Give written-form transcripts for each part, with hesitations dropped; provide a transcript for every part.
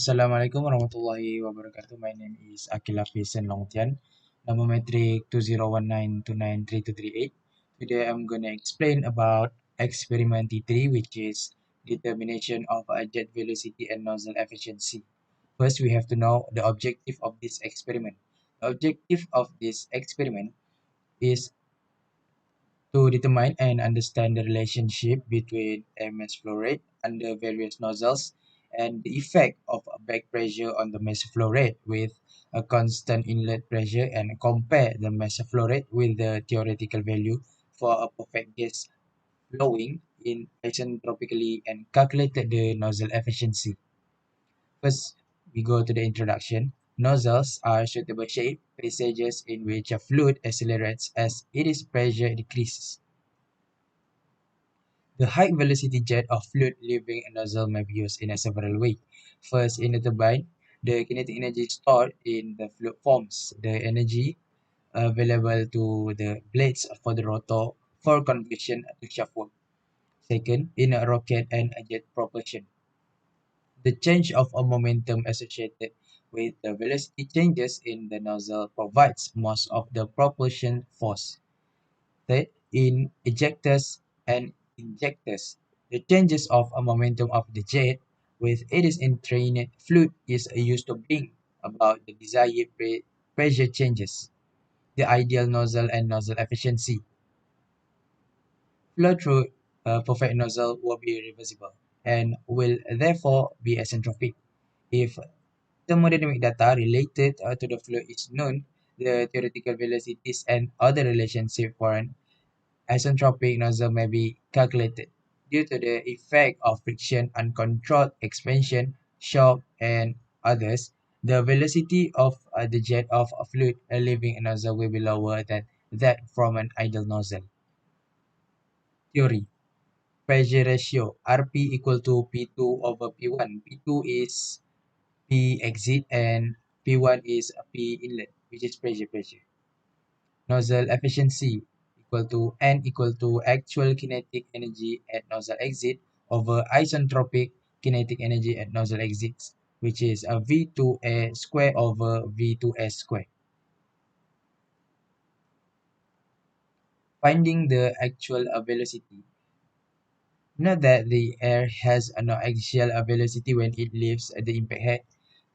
Assalamualaikum warahmatullahi wabarakatuh. My name is Akil Hafizen Longtian. Number metric 2019293238. Today I'm gonna explain about experiment T3, which is determination of jet velocity and nozzle efficiency. First, we have to know the objective of this experiment. The objective of this experiment is to determine and understand the relationship between mass flow rate under various nozzles and the effect of back pressure on the mass flow rate with a constant inlet pressure, and compare the mass flow rate with the theoretical value for a perfect gas flowing in isentropically and calculated the nozzle efficiency. First, we go to the introduction. Nozzles are suitable shaped passages in which a fluid accelerates as its pressure decreases. The high-velocity jet of fluid leaving a nozzle may be used in several ways. First, in the turbine, the kinetic energy stored in the fluid forms the energy available to the blades for the rotor for conversion to shaft work. Second, in a rocket and a jet propulsion, the change of a momentum associated with the velocity changes in the nozzle provides most of the propulsion force. Third, in ejectors and injectors, the changes of a momentum of the jet with its entrained fluid is used to bring about the desired pressure changes. The ideal nozzle and nozzle efficiency. Flow through a perfect nozzle will be reversible and will therefore be isentropic. If thermodynamic data related to the flow is known, the theoretical velocities and other relationship for an isentropic nozzle may be calculated. Due to the effect of friction, uncontrolled expansion, shock, and others, the velocity of the jet of a fluid leaving a nozzle will be lower than that from an idle nozzle. Theory. Pressure ratio Rp equal to P2 over P1. P2 is P exit and P1 is P inlet, which is pressure. Nozzle efficiency equal to N equal to actual kinetic energy at nozzle exit over isentropic kinetic energy at nozzle exits, which is a V2A square over V2S square. Finding the actual velocity. Note that the air has no axial velocity when it leaves the impact head.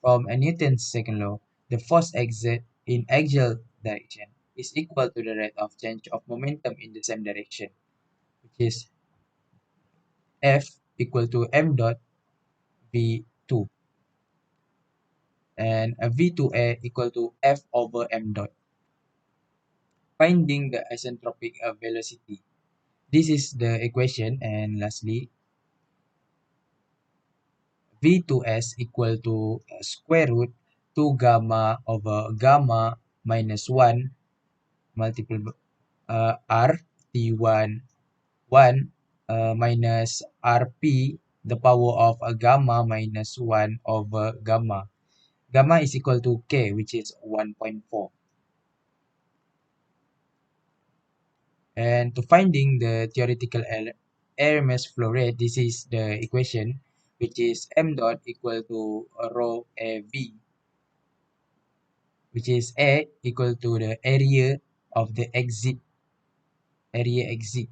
From a Newton's second law, the force exerted in axial direction is equal to the rate of change of momentum in the same direction, which is F equal to m dot V2 and a V2A equal to F over m dot. Finding the isentropic velocity. This is the equation, and lastly, V2S equal to square root 2 gamma over gamma minus 1 multiple R T1 1 minus Rp the power of gamma minus 1 over gamma. Gamma is equal to K, which is 1.4. And to finding the theoretical air mass flow rate, this is the equation, which is m dot equal to rho AV, which is A equal to the area of the area exit.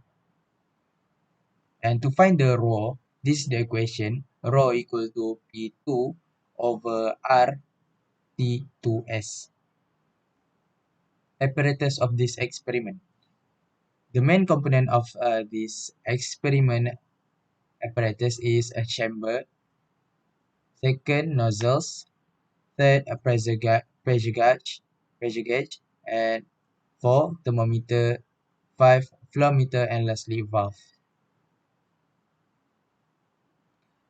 And to find the rho, this is the equation, rho equal to P2 over R T2S. Apparatus of this experiment. The main component of this experiment apparatus is a chamber, second nozzles, third a pressure gauge, and four thermometer, five flow meter, and lastly valve.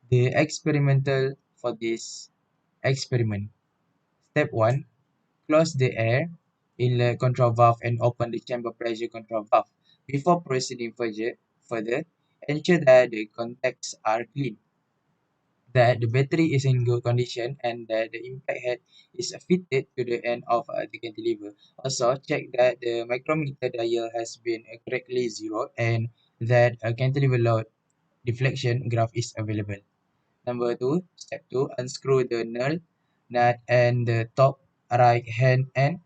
The experimental for this experiment. Step 1. Close the air inlet control valve and open the chamber pressure control valve. Before proceeding further, ensure that the contacts are clean, that the battery is in good condition, and that the impact head is fitted to the end of the cantilever. Also, check that the micrometer dial has been correctly zeroed and that a cantilever load deflection graph is available. Number 2, step 2, unscrew the null nut and the top right hand end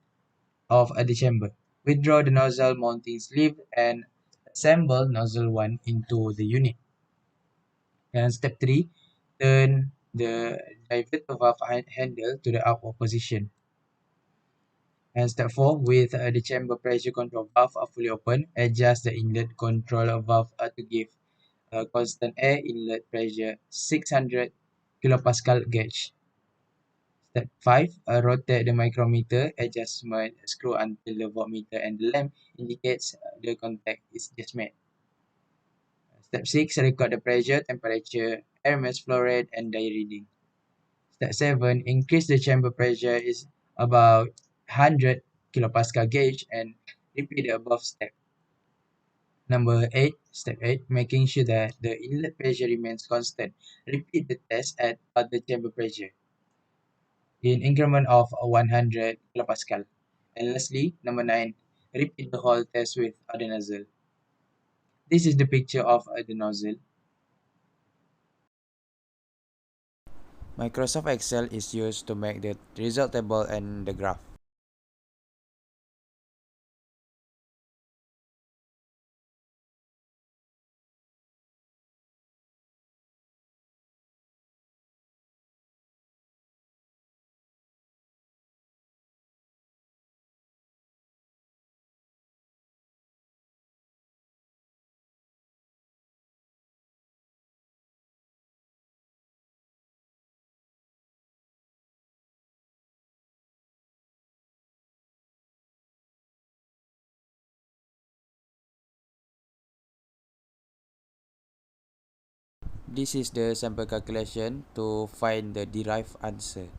of the chamber. Withdraw the nozzle mounting sleeve and assemble nozzle 1 into the unit. And step 3, turn the diverter valve handle to the upward position. And step 4, with the chamber pressure control valve fully open, adjust the inlet control valve to give constant air inlet pressure 600 kilopascal gauge. Step 5, rotate the micrometer adjustment screw until the voltmeter and the lamp indicates the contact is just made. Step 6, record the pressure, temperature, air mass flow rate, and dye reading. Step 7, increase the chamber pressure is about 100 kilopascal gauge and repeat the above step. Number 8, step 8, making sure that the inlet pressure remains constant. Repeat the test at other chamber pressure in increment of 100 kilopascal. And lastly, number 9, repeat the whole test with other nozzle. This is the picture of the nozzle. Microsoft Excel is used to make the result table and the graph. This is the sample calculation to find the derived answer.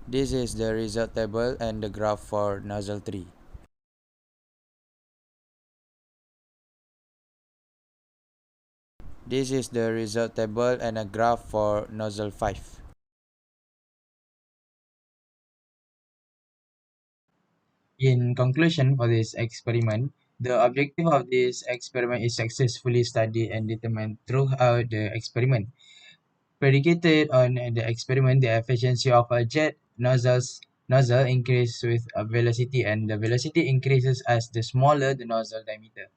This is the result table and the graph for nozzle 3. This is the result table and a graph for nozzle 5. In conclusion for this experiment, the objective of this experiment is successfully studied and determined throughout the experiment. Predicated on the experiment, the efficiency of a jet nozzle increases with velocity, and the velocity increases as the smaller the nozzle diameter.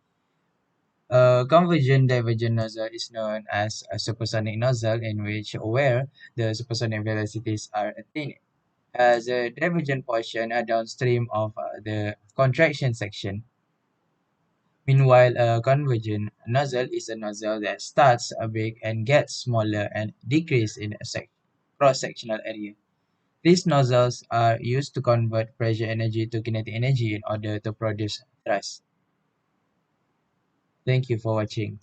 A convergent divergent nozzle is known as a supersonic nozzle in which where the supersonic velocities are attained as a divergent portion downstream of the contraction section. Meanwhile, a convergent nozzle is a nozzle that starts big and gets smaller and decreases in cross-sectional area. These nozzles are used to convert pressure energy to kinetic energy in order to produce thrust. Thank you for watching.